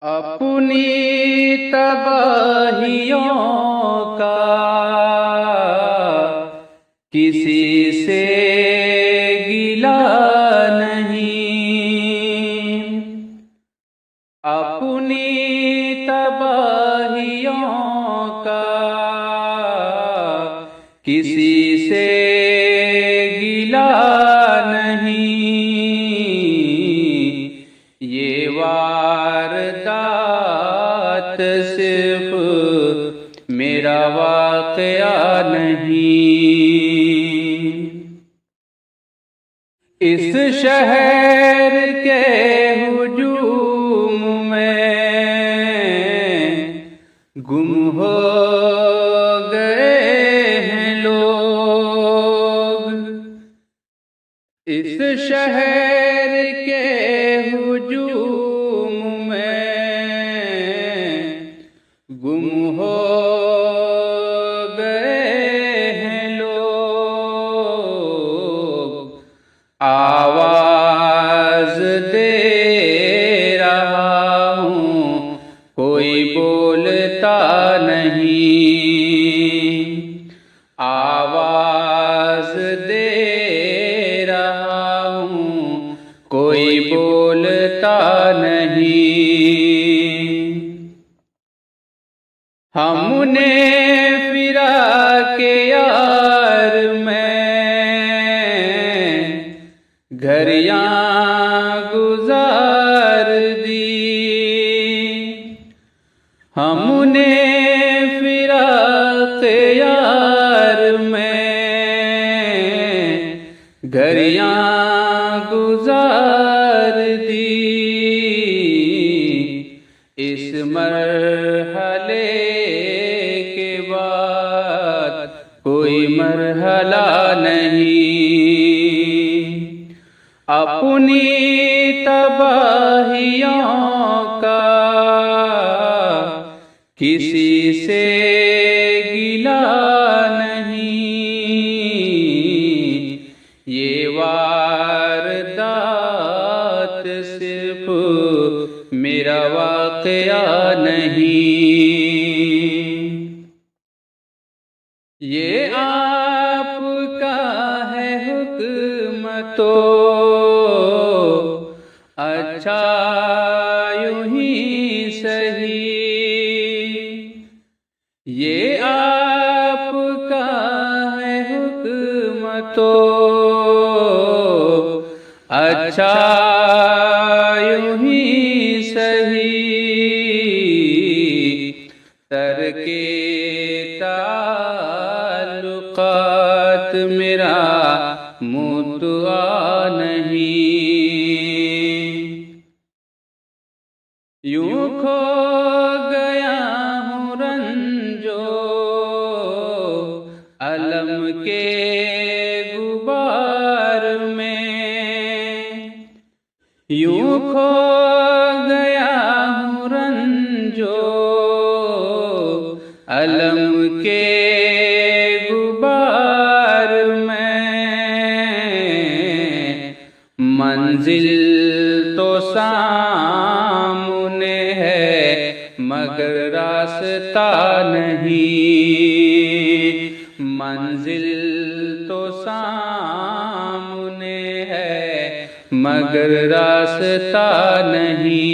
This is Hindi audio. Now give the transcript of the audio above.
अपनी तबाहियों का किसी से गिला नहीं। अपनी तबाहियों का किसी से गिला नहीं। ये वारदात सिर्फ मेरा वाक़या नहीं। इस शहर के हुजूम में गुम हो गए हैं लोग। इस शहर के हुजूम में गुम हो गए हैं लोग। आवाज दे रहा हूँ, कोई बोलता नहीं। आवाज दे रहा हूँ, कोई बोलता नहीं। हमने फिरा के यार में घड़ियां गुजार दी। हमने फिरा के यार में घड़ियां गुजार दी। इस मरहले के बाद कोई मरहला नहीं। अपनी तबाहियों का किसी से गिला नहीं। ये वारदात सिर्फ मेरा वाक़या नहीं। ये आपका है हुक्म तो अच्छा यूं ही सही। ये आपका है हुक्म तो अच्छा यूं ही सही। तरके ताल्लुकात मेरा मुद्दा नहीं। यूं खो गया हूँ रंजो अलम के गुबार में। यूं खो गया हूँ रंजो अलम के गुबार में। मंजिल तो सामने है मगर रास्ता नहीं। मंजिल तो सामने है मगर रास्ता नहीं।